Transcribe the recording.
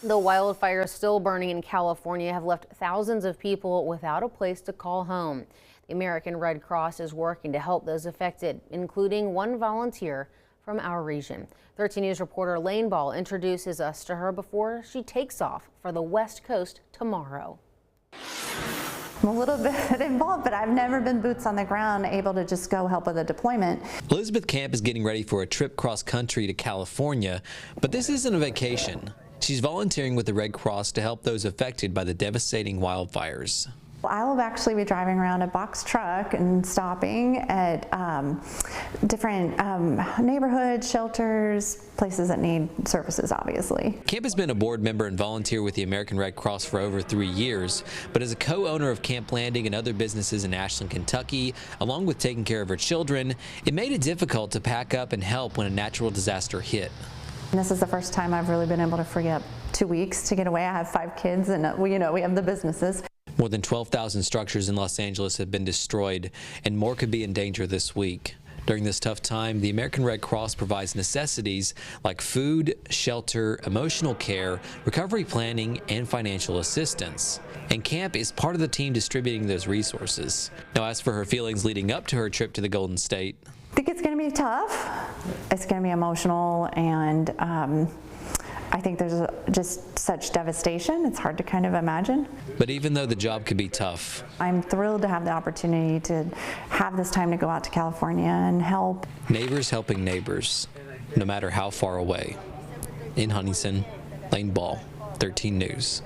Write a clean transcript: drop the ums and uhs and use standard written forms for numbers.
The wildfires still burning in California have left thousands of people without a place to call home. The American Red Cross is working to help those affected, including one volunteer from our region. 13 News reporter Lane Ball introduces us to her before she takes off for the West Coast tomorrow. I'm a little bit involved, but I've never been boots on the ground able to just go help with a deployment. Elizabeth Camp is getting ready for a trip cross country to California, but this isn't a vacation. She's volunteering with the Red Cross to help those affected by the devastating wildfires. I will actually be driving around a box truck and stopping at different neighborhoods, shelters, places that need services, obviously. Camp has been a board member and volunteer with the American Red Cross for over 3 years, but as a co-owner of Camp Landing and other businesses in Ashland, Kentucky, along with taking care of her children, it made it difficult to pack up and help when a natural disaster hit. This is the first time I've really been able to free up 2 weeks to get away. I have 5 kids, and we have the businesses. More than 12,000 structures in Los Angeles have been destroyed, and more could be in danger this week. During this tough time, the American Red Cross provides necessities like food, shelter, emotional care, recovery planning, and financial assistance. And Camp is part of the team distributing those resources. Now, as for her feelings leading up to her trip to the Golden State, I think it's going to be tough. It's going to be emotional, and I think there's just such devastation. It's hard to kind of imagine. But even though the job could be tough, I'm thrilled to have the opportunity to have this time to go out to California and help. Neighbors helping neighbors, no matter how far away. In Huntington, Lane Ball, 13 News.